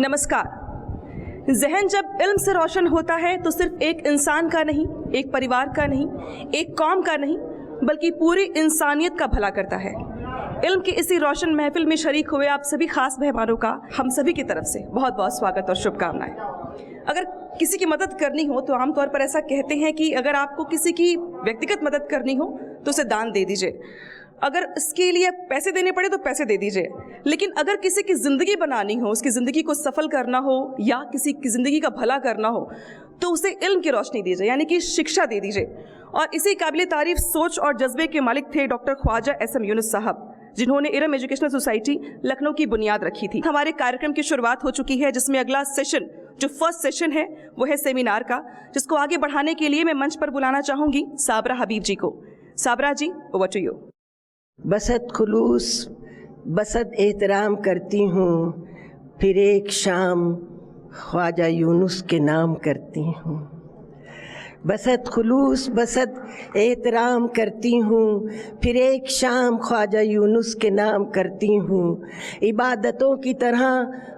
नमस्कार। जहन जब इल्म से रोशन होता है तो सिर्फ एक इंसान का नहीं, एक परिवार का नहीं, एक कौम का नहीं, बल्कि पूरी इंसानियत का भला करता है। इल्म की इसी रोशन महफिल में शरीक हुए आप सभी खास मेहमानों का हम सभी की तरफ से बहुत बहुत स्वागत और शुभकामनाएं। अगर किसी की मदद करनी हो तो आमतौर पर ऐसा कहते हैं कि अगर आपको किसी की व्यक्तिगत मदद करनी हो तो उसे दान दे दीजिए, अगर इसके लिए पैसे देने पड़े तो पैसे दे दीजिए, लेकिन अगर किसी की ज़िंदगी बनानी हो, उसकी ज़िंदगी को सफल करना हो या किसी की ज़िंदगी का भला करना हो तो उसे इल्म की रोशनी दीजिए, यानी कि शिक्षा दे दीजिए। और इसी काबिल तारीफ सोच और जज्बे के मालिक थे डॉक्टर ख्वाजा एस.एम. यूनुस साहब, जिन्होंने इरम एजुकेशनल सोसाइटी लखनऊ की बुनियाद रखी थी। हमारे कार्यक्रम की शुरुआत हो चुकी है, जिसमें अगला सेशन, जो फर्स्ट सेशन है, वो है सेमिनार का, जिसको आगे बढ़ाने के लिए मैं मंच पर बुलाना चाहूँगी साबरा हबीब जी को। साबरा जी, ओवर टू यू। बसत खुलूस बसत एहतराम करती हूँ, फिर एक शाम ख्वाजा यूनुस के नाम करती हूँ। बसत खुलूस बसत एहतराम करती हूँ, फिर एक शाम ख्वाजा यूनुस के नाम करती हूँ। इबादतों की तरह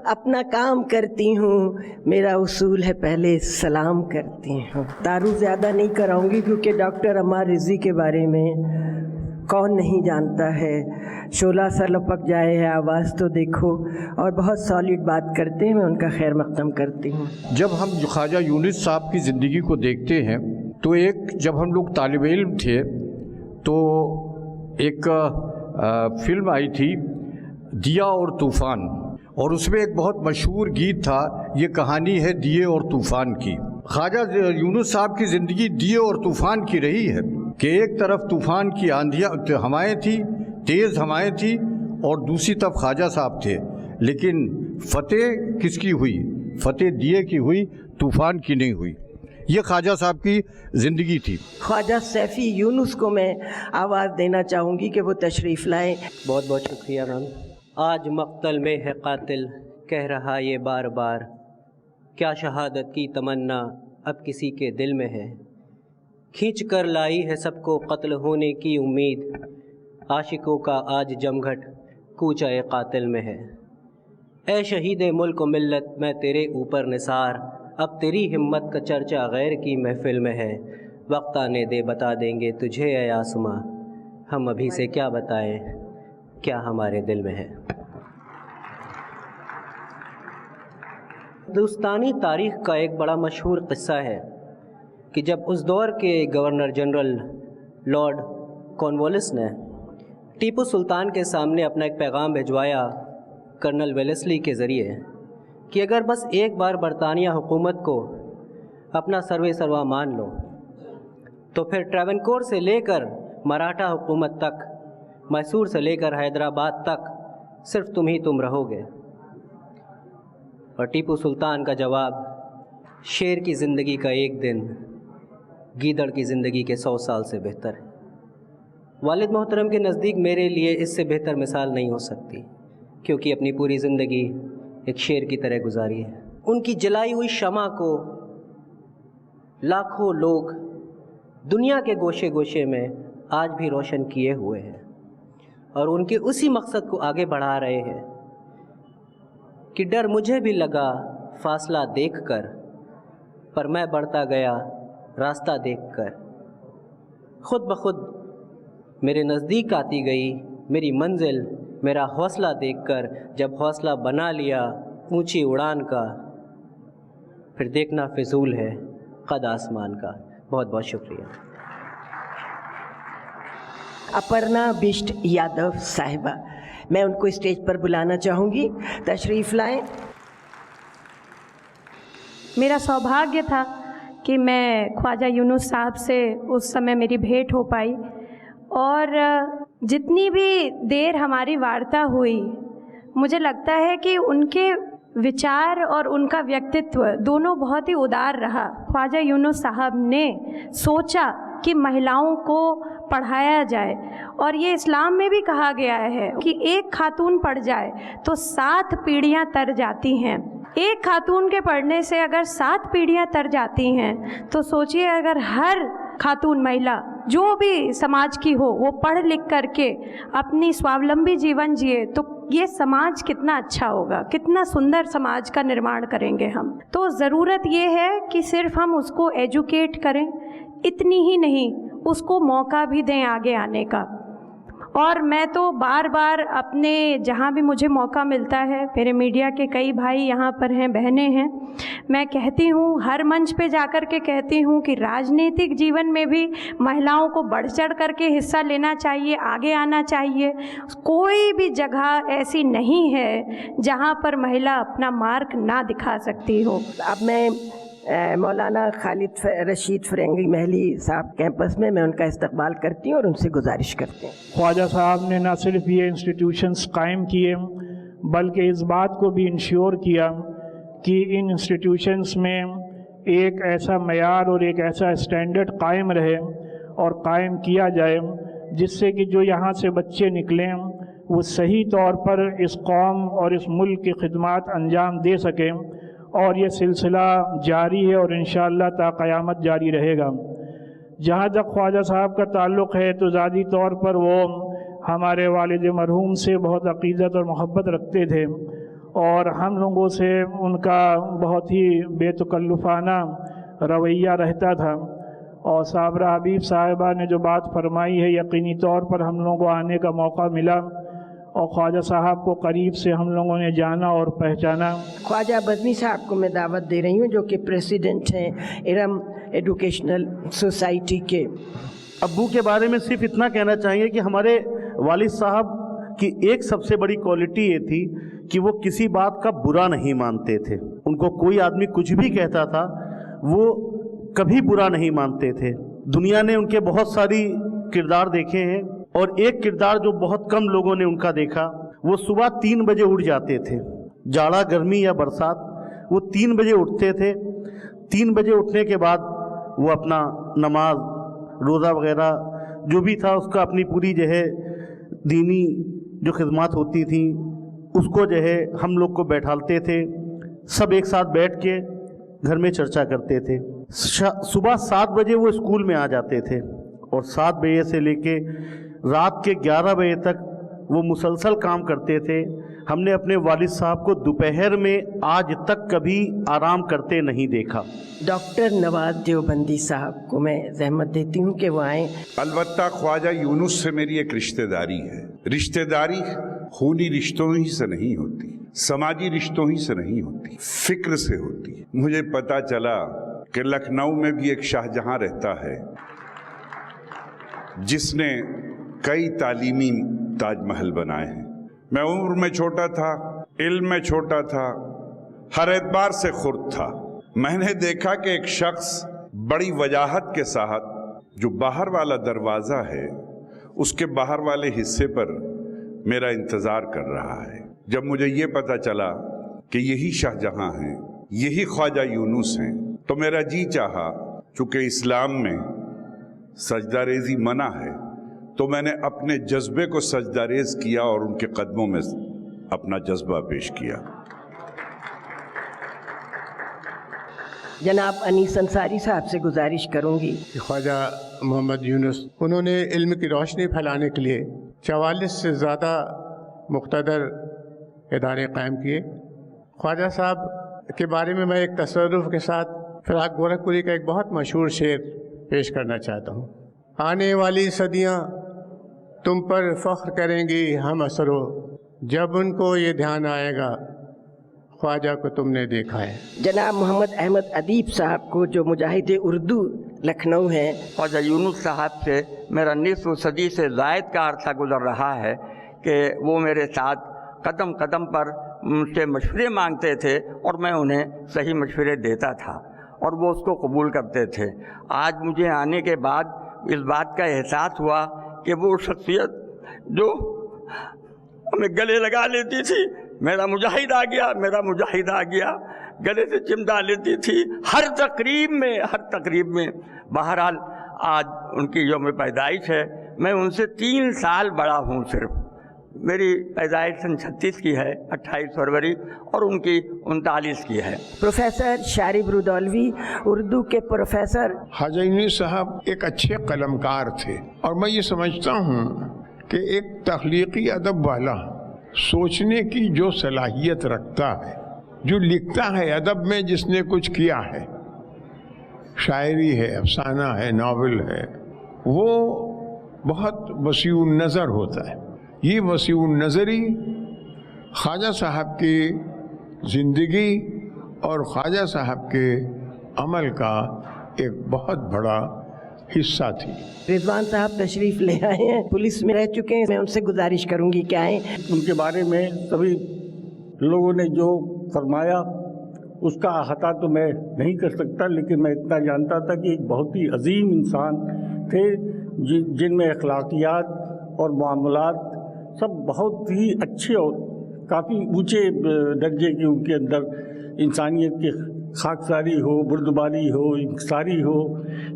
अपना काम करती हूँ, मेरा उसूल है पहले सलाम करती हूँ। तारुफ ज़्यादा नहीं कराऊंगी क्योंकि डॉक्टर अम्मार रिजवी के बारे में कौन नहीं जानता है। शोला सा लपक जाए है, आवाज़ तो देखो, और बहुत सॉलिड बात करते हैं। मैं उनका खैर मक़दम करती हूँ। जब हम ख्वाजा यूनुस साहब की ज़िंदगी को देखते हैं तो जब हम लोग तालिब इल्म थे तो एक फ़िल्म आई थी दिया और तूफ़ान, और उसमें एक बहुत मशहूर गीत था, ये कहानी है दिए और तूफ़ान की। ख्वाजा यूनुस साहब की ज़िंदगी दिए और तूफ़ान की रही है कि एक तरफ तूफ़ान की आंधियाँ हवाएँ थी, तेज़ हवाएँ थी, और दूसरी तरफ ख्वाजा साहब थे। लेकिन फ़तेह किसकी हुई? फ़तेह दिए की हुई, तूफ़ान की नहीं हुई। ये ख्वाजा साहब की ज़िंदगी थी। ख्वाजा सैफ़ी यूनुस को मैं आवाज़ देना चाहूँगी कि वो तशरीफ़ लाएँ। बहुत बहुत शुक्रिया मैम। आज मक़तल में है कातिल, कह रहा ये बार बार, क्या शहादत की तमन्ना अब किसी के दिल में है। खींच कर लाई है सबको कत्ल होने की उम्मीद, आशिकों का आज जमघट कूचा ए कातिल में है। ए शहीद मुल्क व मिल्लत मैं तेरे ऊपर निसार, अब तेरी हिम्मत का चर्चा गैर की महफिल में है। वक्त आने दे बता देंगे तुझे ए आसमां, हम अभी से क्या बताएं क्या हमारे दिल में है। हिंदुस्तानी तारीख़ का एक बड़ा मशहूर क़िस्सा है कि जब उस दौर के गवर्नर जनरल लॉर्ड कॉर्नवालिस ने टीपू सुल्तान के सामने अपना एक पैगाम भिजवाया कर्नल वेलेस्ली के ज़रिए कि अगर बस एक बार बरतानिया हुकूमत को अपना सर्वे सर्वा मान लो तो फिर ट्रावनकोर से लेकर मराठा हुकूमत तक, मैसूर से लेकर हैदराबाद तक सिर्फ तुम ही तुम रहोगे। और टीपू सुल्तान का जवाब, शेर की ज़िंदगी का एक दिन गीदड़ की ज़िंदगी के 100 साल से बेहतर है। वालिद मोहतरम के नज़दीक मेरे लिए इससे बेहतर मिसाल नहीं हो सकती, क्योंकि अपनी पूरी ज़िंदगी एक शेर की तरह गुजारी है। उनकी जलाई हुई शमा को लाखों लोग दुनिया के गोशे गोशे में आज भी रोशन किए हुए हैं, और उनके उसी मकसद को आगे बढ़ा रहे हैं कि डर मुझे भी लगा फासला देखकर, पर मैं बढ़ता गया रास्ता देखकर। खुद ब खुद मेरे नज़दीक आती गई मेरी मंजिल, मेरा हौसला देखकर। जब हौसला बना लिया ऊंची उड़ान का, फिर देखना फिजूल है कद आसमान का। बहुत बहुत शुक्रिया। अपर्णा बिष्ट यादव साहिबा, मैं उनको स्टेज पर बुलाना चाहूँगी, तशरीफ़ लाएं। मेरा सौभाग्य था कि मैं ख्वाजा यूनुस साहब से उस समय मेरी भेंट हो पाई, और जितनी भी देर हमारी वार्ता हुई, मुझे लगता है कि उनके विचार और उनका व्यक्तित्व दोनों बहुत ही उदार रहा। ख्वाजा यूनुस साहब ने सोचा कि महिलाओं को पढ़ाया जाए, और ये इस्लाम में भी कहा गया है कि एक खातून पढ़ जाए तो 7 पीढ़ियाँ तर जाती हैं। एक खातून के पढ़ने से अगर 7 पीढ़ियाँ तर जाती हैं तो सोचिए अगर हर खातून महिला जो भी समाज की हो वो पढ़ लिख करके अपनी स्वावलंबी जीवन जिए तो ये समाज कितना अच्छा होगा, कितना सुंदर समाज का निर्माण करेंगे हम। तो ज़रूरत ये है कि सिर्फ हम उसको एजुकेट करें, इतनी ही नहीं, उसको मौका भी दें आगे आने का। और मैं तो बार बार अपने जहाँ भी मुझे मौका मिलता है, मेरे मीडिया के कई भाई यहाँ पर हैं, बहनें हैं, मैं कहती हूँ, हर मंच पे जाकर के कहती हूँ कि राजनीतिक जीवन में भी महिलाओं को बढ़ चढ़ करके हिस्सा लेना चाहिए, आगे आना चाहिए। कोई भी जगह ऐसी नहीं है जहाँ पर महिला अपना मार्क ना दिखा सकती हो। अब मैं मौलाना खालिद रशीद फ़िरंगी महली साहब कैंपस में मैं उनका इस्तकबाल करती हूँ और उनसे गुजारिश करती हूँ। ख्वाजा साहब ने न सिर्फ ये इंस्टीट्यूशंस कायम किए बल्कि इस बात को भी इंश्योर किया कि इन इंस्टीट्यूशंस में एक ऐसा मयार और एक ऐसा स्टैंडर्ड कायम रहे और कायम किया जाए जिससे कि जो यहाँ से बच्चे निकलें वो सही तौर पर इस कौम और इस मुल्क की खिदमत अंजाम दे सकें। और ये सिलसिला जारी है और इंशाअल्लाह ता क़यामत जारी रहेगा। जहाँ तक ख्वाजा साहब का ताल्लुक़ है तो ज़ाती तौर पर वो हमारे वालिद मरहूम से बहुत अक़ीदत और मोहब्बत रखते थे और हम लोगों से उनका बहुत ही बेतकल्लुफ़ाना रवैया रहता था। और साबरा हबीब साहिबा ने जो बात फरमाई है, यकीनी तौर पर हम लोगों को आने का मौका मिला और ख्वाजा साहब को करीब से हम लोगों ने जाना और पहचाना। ख्वाजा बज़मी साहब को मैं दावत दे रही हूँ जो कि प्रेसिडेंट हैं इरम एजुकेशनल सोसाइटी के। अब्बू के बारे में सिर्फ इतना कहना चाहिए कि हमारे वालिद साहब की एक सबसे बड़ी क्वालिटी ये थी कि वो किसी बात का बुरा नहीं मानते थे। उनको कोई आदमी कुछ भी कहता था वो कभी बुरा नहीं मानते थे। दुनिया ने उनके बहुत सारी किरदार देखे हैं और एक किरदार जो बहुत कम लोगों ने उनका देखा, वो सुबह 3 बजे उठ जाते थे। जाड़ा गर्मी या बरसात, वो 3 बजे उठते थे। 3 बजे उठने के बाद वो अपना नमाज रोज़ा वग़ैरह जो भी था उसका अपनी पूरी जो है दीनी जो खिदमत होती थी उसको जो है हम लोग को बैठालते थे। सब एक साथ बैठ के घर में चर्चा करते थे। सुबह 7 बजे वो स्कूल में आ जाते थे और 7 बजे से लेके रात के 11 बजे तक वो मुसलसल काम करते थे। हमने अपने वालिद साहब को दोपहर में आज तक कभी आराम करते नहीं देखा। डॉक्टर नवाज देवबंदी साहब को मैं ज़हमत देती हूँ कि वो आएँ। अलबत्ता ख्वाजा यूनुस से मेरी एक रिश्तेदारी है। रिश्तेदारी खूनी रिश्तों ही से नहीं होती, समाजी रिश्तों ही से नहीं होती, फिक्र से होती है। मुझे पता चला कि लखनऊ में भी एक शाहजहां रहता है जिसने कई तालीमी ताजमहल बनाए हैं। मैं उम्र में छोटा था, इल्म में छोटा था, हर एतबार से खुर्द था। मैंने देखा कि एक शख्स बड़ी वजाहत के साथ जो बाहर वाला दरवाज़ा है उसके बाहर वाले हिस्से पर मेरा इंतज़ार कर रहा है। जब मुझे ये पता चला कि यही शाहजहां हैं, यही ख्वाजा यूनुस हैं, तो मेरा जी चाहा, चूँकि इस्लाम में सजदा रेज़ी मना है, तो मैंने अपने जज्बे को सजदा रेज़ किया और उनके कदमों में अपना जज्बा पेश किया। जनाब अनीस अंसारी साहब से गुजारिश करूँगी। ख्वाजा मोहम्मद यूनुस, उन्होंने इल्म की रोशनी फैलाने के लिए 44 से ज़्यादा मुख्तदर इदारे कायम किए। ख्वाजा साहब के बारे में मैं एक तसर्रुफ़ के साथ फ़िराक गोरखपुरी का एक बहुत मशहूर शेर पेश करना चाहता हूँ। आने वाली सदियाँ तुम पर फ़ख्र करेंगी हम असरो, जब उनको ये ध्यान आएगा ख्वाजा को तुमने देखा है। जनाब मोहम्मद अहमद अदीब साहब को जो मुजाहिद उर्दू लखनऊ हैं। ख्वाजा यूनुस साहब से मेरा निस्फ़ सदी से ज़ायद का अरसा गुज़र रहा है कि वो मेरे साथ कदम कदम पर मुझसे मशवरे मांगते थे और मैं उन्हें सही मशवरे देता था और वो उसको कबूल करते थे। आज मुझे आने के बाद इस बात का एहसास हुआ कि वो शख्सियत जो हमें गले लगा लेती थी, मेरा मुजाहिद आ गया, मेरा मुजाहिद आ गया, गले से चिमटा लेती थी हर तकरीब में। बहरहाल आज उनकी यौम पैदाइश है। मैं उनसे 3 साल बड़ा हूँ सिर्फ, मेरी पैदाइश सन 36 की है, 28 फरवरी, और उनकी 39 की है। प्रोफेसर शारिब रुदौलवी, उर्दू के प्रोफेसर। ख्वाजा यूनुस साहब एक अच्छे कलमकार थे और मैं ये समझता हूँ कि एक तख्लीकी अदब वाला सोचने की जो सलाहियत रखता है, जो लिखता है अदब में जिसने कुछ किया है, शायरी है, अफसाना है, नावल है, वो बहुत वसीउन नज़र होता है। ये वसीउन नज़री ख्वाजा साहब की ज़िंदगी और ख्वाजा साहब के अमल का एक बहुत बड़ा हिस्सा थी। रिजवान साहब तशरीफ़ ले आए हैं, पुलिस में रह चुके हैं, मैं उनसे गुजारिश करूंगी कि आएँ। उनके बारे में सभी लोगों ने जो फरमाया उसका अहाता तो मैं नहीं कर सकता, लेकिन मैं इतना जानता था कि एक बहुत ही अजीम इंसान थे जिनमें अखलाकियात और मामलात सब बहुत ही अच्छे और काफ़ी ऊंचे दर्जे के उनके अंदर इंसानियत की खाकसारी हो, बुर्दबारी हो, इंकसारी हो,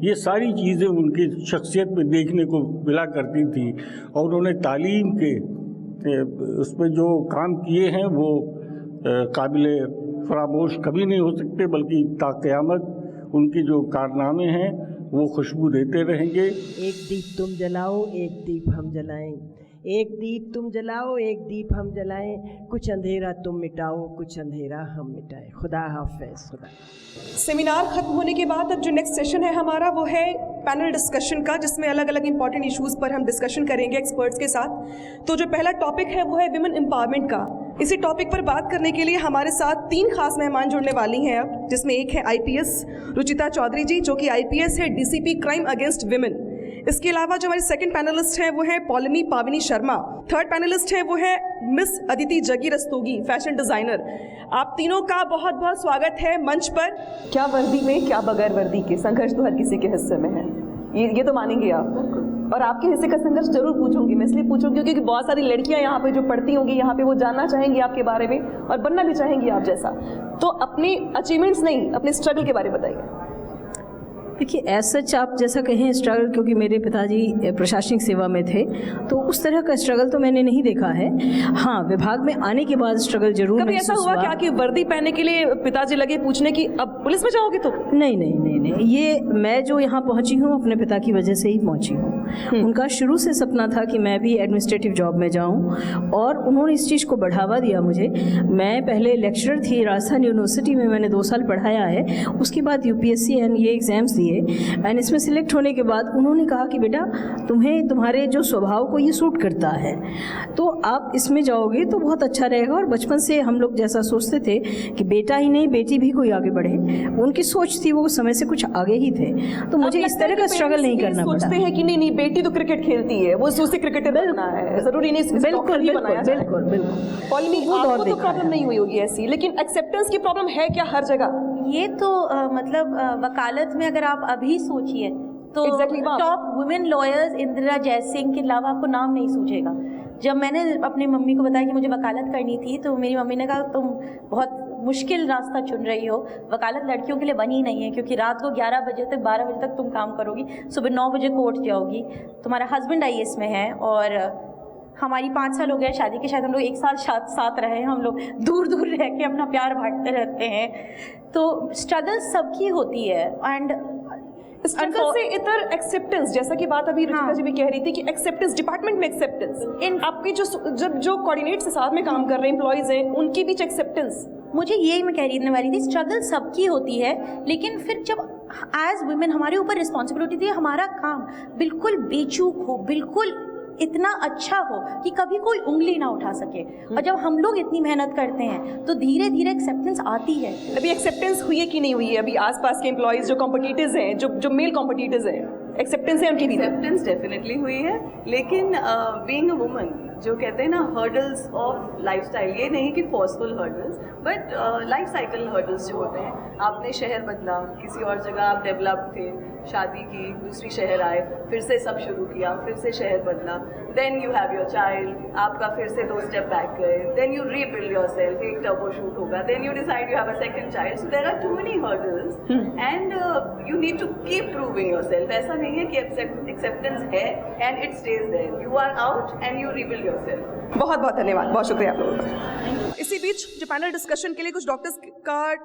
ये सारी चीज़ें उनकी शख्सियत में देखने को मिला करती थी। और उन्होंने तालीम के उसमें जो काम किए हैं वो काबिल फरामोश कभी नहीं हो सकते, बल्कि ता क़यामत उनके जो कारनामे हैं वो खुशबू देते रहेंगे। एक दीप तुम जलाओ, एक दीप हम जलाएं, एक दीप तुम जलाओ, एक दीप हम जलाएं, कुछ अंधेरा तुम मिटाओ, कुछ अंधेरा हम मिटाएं। खुदा हाफ़िज़। खुदा। सेमिनार खत्म होने के बाद अब जो नेक्स्ट सेशन है हमारा वो है पैनल डिस्कशन का, जिसमें अलग अलग इंपॉर्टेंट इश्यूज़ पर हम डिस्कशन करेंगे एक्सपर्ट्स के साथ। तो जो पहला टॉपिक है वो है विमेन एम्पावरमेंट का। इसी टॉपिक पर बात करने के लिए हमारे साथ 3 खास मेहमान जुड़ने वाली हैं अब, जिसमें एक है IPS रुचिता चौधरी जी, जो कि IPS है DCP क्राइम अगेंस्ट विमेन। इसके अलावा जो हमारे सेकंड पैनलिस्ट हैं वो है पौलमी पावनी शर्मा। थर्ड पैनलिस्ट है वो है मिस अदिति जगी रस्तोगी, फैशन डिज़ाइनर। आप तीनों का बहुत बहुत स्वागत है मंच पर। क्या वर्दी में, क्या बगैर वर्दी के, संघर्ष तो हर किसी के हिस्से में है, ये तो मानेंगे आप। और आपके हिस्से का संघर्ष जरूर पूछूंगी, मैं इसलिए पूछूंगी क्योंकि बहुत सारी लड़कियां यहाँ पे जो पढ़ती होंगी यहाँ पे, वो जानना चाहेंगी आपके बारे में और बनना भी चाहेंगी आप जैसा। तो अपनी अचीवमेंट्स नहीं, अपने स्ट्रगल के बारे में बताइए। देखिए, एज सच आप जैसा कहें स्ट्रगल, क्योंकि मेरे पिताजी प्रशासनिक सेवा में थे तो उस तरह का स्ट्रगल तो मैंने नहीं देखा है। हाँ, विभाग में आने के बाद स्ट्रगल जरूर कभी ऐसा हुआ क्या कि वर्दी पहनने के लिए पिताजी लगे पूछने की अब पुलिस में जाओगे? तो नहीं नहीं नहीं नहीं, ये मैं जो यहाँ पहुँची हूँ अपने पिता की वजह से ही पहुँची हूँ। उनका शुरू से सपना था कि मैं भी एडमिनिस्ट्रेटिव जॉब में जाऊँ और उन्होंने इस चीज़ को बढ़ावा दिया मुझे। मैं पहले लेक्चरर थी राजस्थान यूनिवर्सिटी में, मैंने 2 साल पढ़ाया है। उसके बाद UPSC एंड ये एग्ज़ाम्स दिए एंड इसमें सिलेक्ट होने के बाद उन्होंने कहा कि बेटा तुम्हें तुम्हारे जो स्वभाव को ये सूट करता है तो आप इसमें जाओगे तो बहुत अच्छा रहेगा। और बचपन से हम लोग जैसा सोचते थे कि बेटा ही नहीं बेटी भी कोई आगे बढ़े, उनकी सोच थी, वो समय से कुछ आगे ही थे। तो मुझे इस तरह का स्ट्रगल नहीं करना पड़ा। सोचते हैं कि नहीं बेटी तो क्रिकेट खेलती है, वो उसे क्रिकेटर बनना है, जरूरी नहीं बिल्कुल बिल्कुल। पॉलिमी आपको तो प्रॉब्लम नहीं हुई होगी ऐसी, लेकिन एक्सेप्टेंस की प्रॉब्लम है क्या हर जगह? ये तो मतलब वकालत में अगर आप अभी सोचिए तो top women lawyers Indira Jaising के अलावा आपको नाम नहीं सूझेगा। जब मैंने अपनी मम्मी को बताया कि मुझे वकालत करनी थी तो मेरी मम्मी ने कहा तुम बहुत मुश्किल रास्ता चुन रही हो, वकालत लड़कियों के लिए बनी नहीं है, क्योंकि रात को 11 बजे तक 12 बजे तक तुम काम करोगी, सुबह 9 बजे कोर्ट जाओगी, तुम्हारा हस्बैंड IAS में है और हमारी 5 साल हो गए शादी के, शायद हम लोग 1 साल साथ रहे हैं, हम लोग दूर दूर रह के अपना प्यार बांटते रहते हैं। तो स्ट्रगल सबकी होती है एंड स्ट्रगल से इतर एक्सेप्टेंस, जैसा कि बात अभी रुचिता जी भी कह रही थी कि एक्सेप्टेंस डिपार्टमेंट में एक्सेप्टेंस, इन आपके जो कोऑर्डिनेट्स के साथ में काम कर रहे हैं एम्प्लॉइज हैं उनके बीच एक्सेप्टेंस। मुझे यही मैं कहने वाली थी, स्ट्रगल सबकी होती है, लेकिन फिर जब एज वुमेन हमारे ऊपर रिस्पॉन्सिबिलिटी थी हमारा काम बिल्कुल बेचूक हो, बिल्कुल इतना अच्छा हो कि कभी कोई उंगली ना उठा सके, और जब हम लोग इतनी मेहनत करते हैं तो धीरे धीरे एक्सेप्टेंस आती है। अभी एक्सेप्टेंस हुई है कि नहीं हुई है? अभी आसपास के एम्प्लॉइज जो कॉम्पिटिटर्स हैं, जो मेल कॉम्पिटिटर्स हैं, एक्सेप्टेंस है उनकी भी? एक्सेप्टेंस डेफिनेटली हुई है, लेकिन बीइंग अ वुमन जो कहते हैं ना हर्डल्स ऑफ लाइफस्टाइल, ये नहीं कि forceful hurdles but life cycle hurdles जो होते हैं, आपने शहर बदला, किसी और जगह आप डेवलप थे, शादी की, दूसरी शहर आए, फिर से सब शुरू किया, फिर से शहर बदला, then you have your child, आपका फिर से 2 स्टेप बैक गए, देन यू रीबिल्ड योरसेल्फ, एक टर्बो शूट होगा, then you decide you have a second child, so there are too many hurdles and you need to keep proving yourself. ऐसा नहीं है कि एक्सेप्टेंस है and it stays there, you are out and you rebuild yourself. बहुत बहुत धन्यवाद, बहुत शुक्रिया आप लोगों का। इसी बीच जो पैनल डिस्कशन के लिए कुछ डॉक्टर्स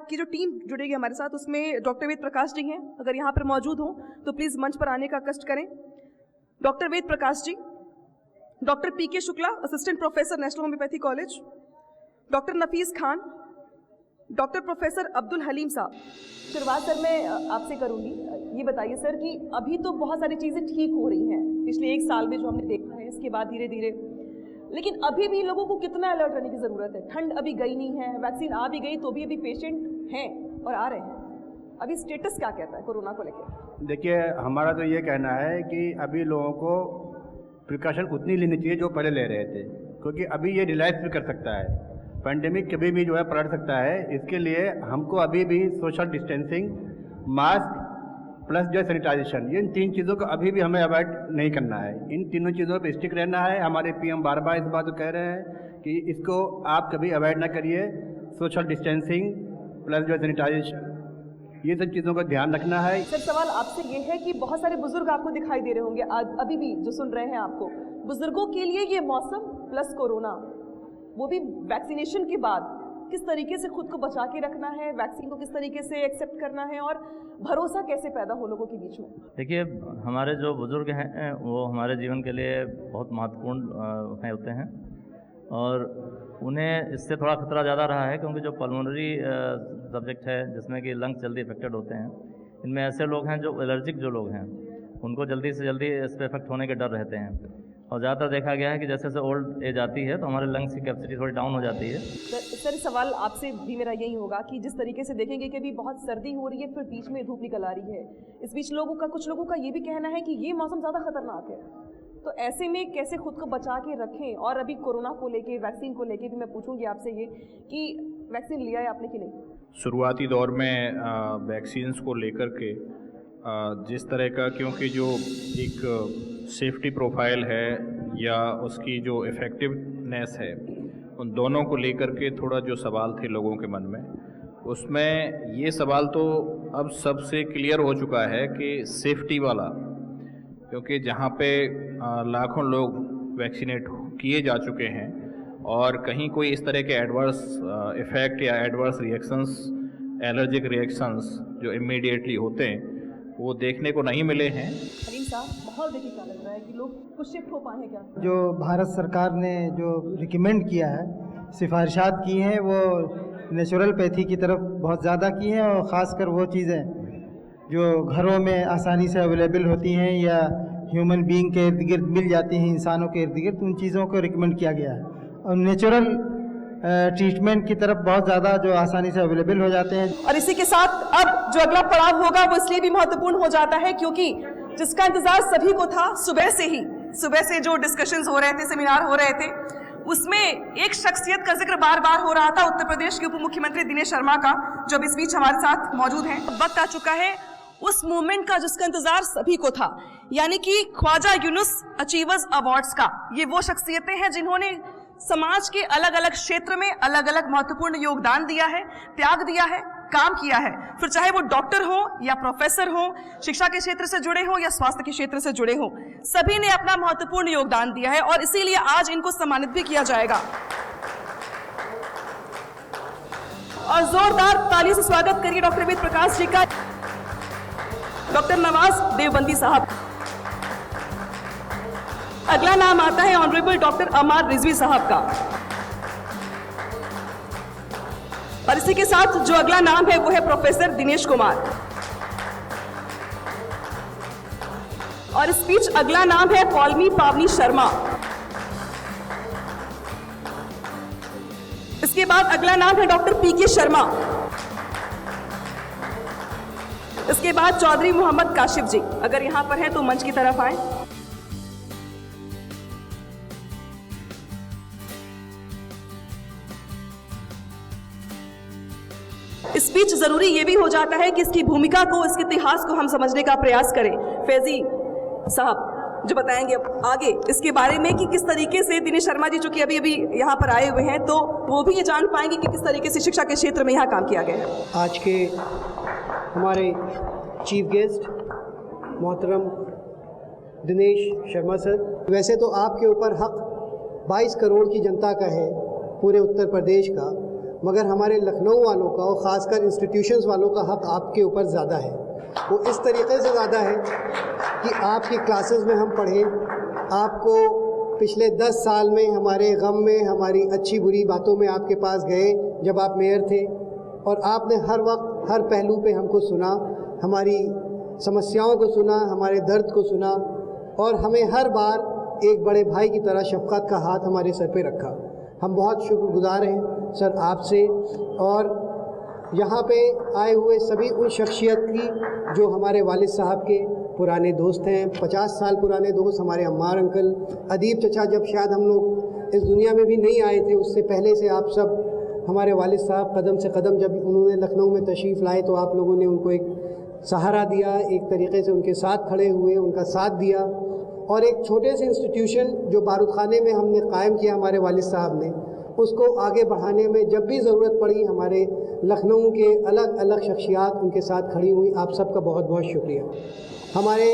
की जो टीम जुड़ेगी हमारे साथ, उसमें डॉक्टर वेद प्रकाश जी हैं। अगर यहाँ पर मौजूद हों तो प्लीज़ मंच पर आने का कष्ट करें। Doctor Ved Prakash ji, doctor PK Shukla, assistant professor, national homeopathy college, doctor Nafees Khan, doctor professor Abdul Haleem साहब। शुरुआत सर मैं आपसे करूँगी, ये बताइए सर कि अभी तो बहुत सारी चीज़ें ठीक हो रही हैं पिछले 1 साल में जो हमने देखा है, इसके बाद धीरे धीरे, लेकिन अभी भी लोगों को कितना अलर्ट रहने की ज़रूरत है? ठंड अभी गई नहीं है, वैक्सीन आ भी गई तो भी अभी पेशेंट हैं और आ रहे हैं, अभी स्टेटस क्या कहता है कोरोना को लेकर? देखिए, हमारा तो ये कहना है कि अभी लोगों को प्रिकॉशन उतनी लेनी चाहिए जो पहले ले रहे थे, क्योंकि अभी ये रिलैक्स भी कर सकता है, पेंडेमिक कभी भी जो है पलट सकता है। इसके लिए हमको अभी भी सोशल डिस्टेंसिंग, मास्क प्लस जो सैनिटाइजेशन, ये इन 3 चीज़ों को अभी भी हमें अवॉइड नहीं करना है। इन तीनों चीज़ों पर स्टिक रहना है। हमारे पीएम बार बार इस बात को कह रहे हैं कि इसको आप कभी अवॉइड ना करिए। सोशल डिस्टेंसिंग प्लस जो सैनिटाइजेशन, ये सब चीज़ों का ध्यान रखना है। सर सवाल आपसे ये है कि बहुत सारे बुजुर्ग आपको दिखाई दे रहे होंगे अभी भी जो सुन रहे हैं आपको, बुजुर्गों के लिए ये मौसम प्लस कोरोना, वो भी वैक्सीनेशन के बाद, किस तरीके से खुद को बचा के रखना है, वैक्सीन को किस तरीके से एक्सेप्ट करना है और भरोसा कैसे पैदा हो लोगों के बीच में? देखिए, हमारे जो बुज़ुर्ग हैं वो हमारे जीवन के लिए बहुत महत्वपूर्ण होते हैं और उन्हें इससे थोड़ा खतरा ज़्यादा रहा है, क्योंकि जो पल्मोनरी सब्जेक्ट है जिसमें कि लंग्स जल्दी इफेक्टेड होते हैं, इनमें ऐसे लोग हैं जो एलर्जिक जो लोग हैं, उनको जल्दी से जल्दी इस पर इफेक्ट होने के डर रहते हैं। और ज़्यादातर देखा गया है कि जैसे जैसे ओल्ड एज आती है तो हमारे लंग्स की कैपेसिटी थोड़ी डाउन हो जाती है। सर सवाल आपसे भी मेरा यही होगा कि जिस तरीके से देखेंगे कि अभी बहुत सर्दी हो रही है, फिर बीच में धूप निकल आ रही है, इस बीच कुछ लोगों का ये भी कहना है कि ये मौसम ज़्यादा खतरनाक है, तो ऐसे में कैसे खुद को बचा के रखें? और अभी कोरोना को लेके, वैक्सीन को लेके भी मैं पूछूंगी आपसे ये कि वैक्सीन लिया है आपने कि नहीं? शुरुआती दौर में वैक्सीन्स को लेकर के जिस तरह का, क्योंकि जो एक सेफ्टी प्रोफाइल है या उसकी जो इफ़ेक्टिवनेस है, उन दोनों को लेकर के थोड़ा जो सवाल थे लोगों के मन में, उसमें ये सवाल तो अब सबसे क्लियर हो चुका है कि सेफ्टी वाला, क्योंकि जहाँ पे लाखों लोग वैक्सीनेट किए जा चुके हैं और कहीं कोई इस तरह के एडवर्स इफ़ेक्ट या एडवर्स रिएक्शंस, एलर्जिक रिएक्शंस जो इमीडिएटली होते हैं वो देखने को नहीं मिले हैं। हलीम साहब, माहौल देखिए क्या लग रहा है कि लोग कुछ शिफ्ट हो पाए क्या? जो भारत सरकार ने जो रिकमेंड किया है, सिफारिशात की हैं, वो नेचुरलपैथी की तरफ बहुत ज़्यादा की हैं और ख़ासकर वो चीज़ें जो घरों में आसानी से अवेलेबल होती हैं या ह्यूमन बीइंग के इर्द गिर्द मिल जाती हैं, इंसानों के इर्द गिर्द, उन चीज़ों को रिकमेंड किया गया है और नेचुरल ट्रीटमेंट की तरफ बहुत ज़्यादा जो आसानी से अवेलेबल हो जाते हैं। और इसी के साथ अब जो अगला पड़ाव होगा वो इसलिए भी महत्वपूर्ण हो जाता है क्योंकि जिसका इंतजार सभी को था, सुबह से जो डिस्कशंस हो रहे थे, सेमिनार हो रहे थे, उसमें एक शख्सियत का जिक्र बार बार हो रहा था, उत्तर प्रदेश के उप मुख्यमंत्री दिनेश शर्मा का, जो अब इस बीच हमारे साथ मौजूद हैं। वक्त आ चुका है उस मूवमेंट का जिसका इंतजार सभी को था, यानी कि ख्वाजा यूनुस अचीवर्स अवार्ड्स का। ये वो शख्सियतें हैं जिन्होंने समाज के अलग अलग क्षेत्र में अलग अलग महत्वपूर्ण योगदान दिया है, त्याग दिया है, काम किया है, फिर चाहे वो डॉक्टर हो या प्रोफेसर हो, शिक्षा के क्षेत्र से जुड़े हो या स्वास्थ्य के क्षेत्र से जुड़े हो, सभी ने अपना महत्वपूर्ण योगदान दिया है और इसीलिए आज इनको सम्मानित भी किया जाएगा। और जोरदार ताली से स्वागत करिए डॉक्टर वेद प्रकाश जी का, डॉक्टर नवाज देवबंदी साहब। अगला नाम आता है ऑनरेबल डॉक्टर अमार रिजवी साहब का, और इसी के साथ जो अगला नाम है वो है प्रोफेसर दिनेश कुमार। और इस बीच अगला नाम है पौलमी पावनी शर्मा। इसके बाद अगला नाम है डॉक्टर पीके शर्मा। इसके बाद चौधरी मोहम्मद काशिफ जी, अगर यहां पर हैं तो मंच की तरफ आए। स्पीच ज़रूरी ये भी हो जाता है कि इसकी भूमिका को, इसके इतिहास को हम समझने का प्रयास करें। फैजी साहब जो बताएंगे अब आगे इसके बारे में कि किस तरीके से दिनेश शर्मा जी जो कि अभी अभी यहाँ पर आए हुए हैं, तो वो भी ये जान पाएंगे कि किस तरीके से शिक्षा के क्षेत्र में यहाँ काम किया गया है। आज के हमारे चीफ गेस्ट मोहतरम दिनेश शर्मा सर, वैसे तो आपके ऊपर हक 22 करोड़ की जनता का है, पूरे उत्तर प्रदेश का, मगर हमारे लखनऊ वालों का और ख़ासकर इंस्टीट्यूशंस वालों का हक आपके ऊपर ज़्यादा है। वो इस तरीके से ज़्यादा है कि आपकी क्लासेस में हम पढ़े, आपको पिछले 10 साल में हमारे गम में, हमारी अच्छी बुरी बातों में आपके पास गए जब आप मेयर थे, और आपने हर वक्त हर पहलू पे हमको सुना, हमारी समस्याओं को सुना, हमारे दर्द को सुना, और हमें हर बार एक बड़े भाई की तरह शफ़क़त का हाथ हमारे सर पे रखा। हम बहुत शुक्रगुज़ार हैं सर आपसे, और यहाँ पे आए हुए सभी उन शख्सियत की जो हमारे वालिद साहब के पुराने दोस्त हैं, 50 साल पुराने दोस्त, हमारे अम्मार अंकल, अदीब चचा, जब शायद हम लोग इस दुनिया में भी नहीं आए थे उससे पहले से आप सब हमारे वालिद साहब कदम से कदम, जब उन्होंने लखनऊ में तशरीफ़ लाए तो आप लोगों ने उनको एक सहारा दिया, एक तरीके से उनके साथ खड़े हुए, उनका साथ दिया, और एक छोटे से इंस्टीट्यूशन जो बारूद खाने में हमने कायम किया हमारे वालिद साहब ने, उसको आगे बढ़ाने में जब भी ज़रूरत पड़ी हमारे लखनऊ के अलग अलग शख्सियात उनके साथ खड़ी हुई। आप सबका बहुत बहुत शुक्रिया। हमारे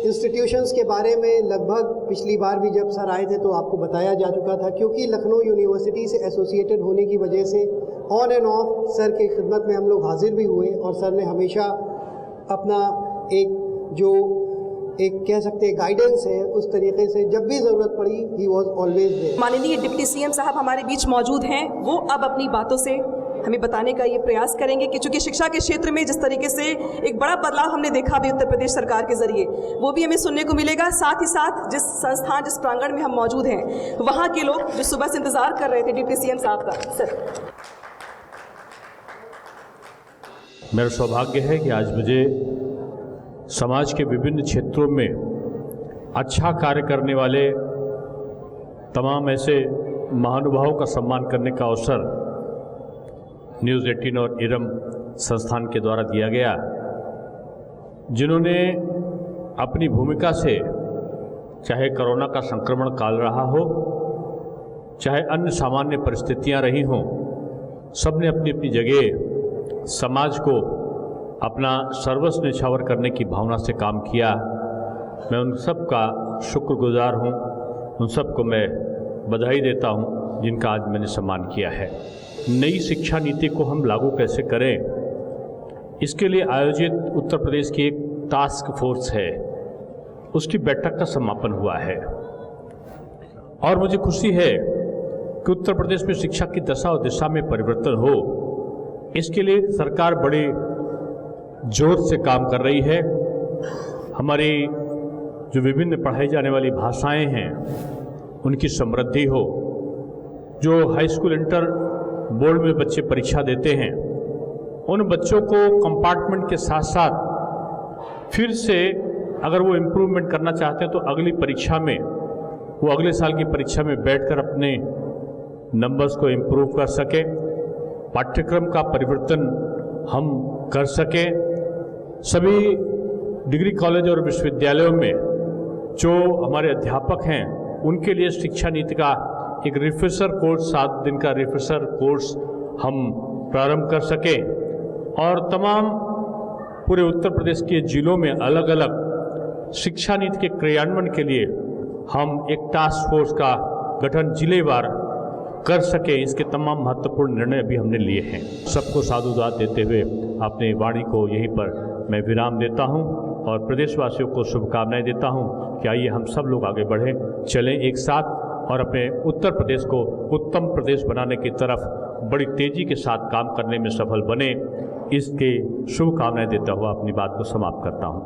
इंस्टीट्यूशंस के बारे में लगभग पिछली बार भी जब सर आए थे तो आपको बताया जा चुका था, क्योंकि लखनऊ यूनिवर्सिटी से एसोसिएटेड होने की वजह से ऑन एंड ऑफ सर की खिदमत में हम लोग हाजिर भी हुए, और सर ने हमेशा अपना एक कह सकते हैं गाइडेंस है, उस तरीके से जब भी ज़रूरत पड़ी ही वॉज ऑलवेज देयर। माननीय डिप्टी सीएम साहब हमारे बीच मौजूद हैं, वो अब अपनी बातों से हमें बताने का ये प्रयास करेंगे कि चूँकि शिक्षा के क्षेत्र में जिस तरीके से एक बड़ा बदलाव हमने देखा अभी उत्तर प्रदेश सरकार के ज़रिए, वो भी हमें सुनने को मिलेगा। साथ ही साथ जिस संस्थान, जिस प्रांगण में हम मौजूद हैं, वहाँ के लोग जो सुबह से इंतज़ार कर रहे थे डिप्टी सीएम साहब का। सर, मेरा सौभाग्य है कि आज मुझे समाज के विभिन्न क्षेत्रों में अच्छा कार्य करने वाले तमाम ऐसे महानुभावों का सम्मान करने का अवसर न्यूज़ 18 और इरम संस्थान के द्वारा दिया गया, जिन्होंने अपनी भूमिका से, चाहे कोरोना का संक्रमण काल रहा हो, चाहे अन्य सामान्य परिस्थितियां रही हों, सबने अपनी अपनी जगह समाज को अपना सर्वस्व न्यौछावर करने की भावना से काम किया। मैं उन सब का शुक्रगुजार हूँ, उन सब को मैं बधाई देता हूँ जिनका आज मैंने सम्मान किया है। नई शिक्षा नीति को हम लागू कैसे करें, इसके लिए आयोजित उत्तर प्रदेश की एक टास्क फोर्स है, उसकी बैठक का समापन हुआ है, और मुझे खुशी है कि उत्तर प्रदेश में शिक्षा की दशा और दिशा में परिवर्तन हो। इसके लिए सरकार बड़े जोर से काम कर रही है। हमारी जो विभिन्न पढ़ाई जाने वाली भाषाएं हैं उनकी समृद्धि हो। जो हाई स्कूल इंटर बोर्ड में बच्चे परीक्षा देते हैं, उन बच्चों को कंपार्टमेंट के साथ साथ फिर से अगर वो इम्प्रूवमेंट करना चाहते हैं तो अगली परीक्षा में, वो अगले साल की परीक्षा में बैठकर अपने नंबर्स को इम्प्रूव कर सके, पाठ्यक्रम का परिवर्तन हम कर सके। सभी डिग्री कॉलेज और विश्वविद्यालयों में जो हमारे अध्यापक हैं उनके लिए शिक्षा नीति का एक रिफ्रेशर कोर्स, 7 दिन का रिफ्रेशर कोर्स हम प्रारंभ कर सके, और तमाम पूरे उत्तर प्रदेश के जिलों में अलग अलग शिक्षा नीति के क्रियान्वयन के लिए हम एक टास्क फोर्स का गठन जिलेवार कर सके। इसके तमाम महत्वपूर्ण निर्णय भी हमने लिए हैं। सबको साधुवाद देते हुए अपनी वाणी को यहीं पर मैं विराम देता हूं और प्रदेशवासियों को शुभकामनाएं देता हूं कि आइए हम सब लोग आगे बढ़ें, चलें एक साथ और अपने उत्तर प्रदेश को उत्तम प्रदेश बनाने की तरफ बड़ी तेजी के साथ काम करने में सफल बने। इसके शुभकामनाएं देता हुआ अपनी बात को समाप्त करता हूं।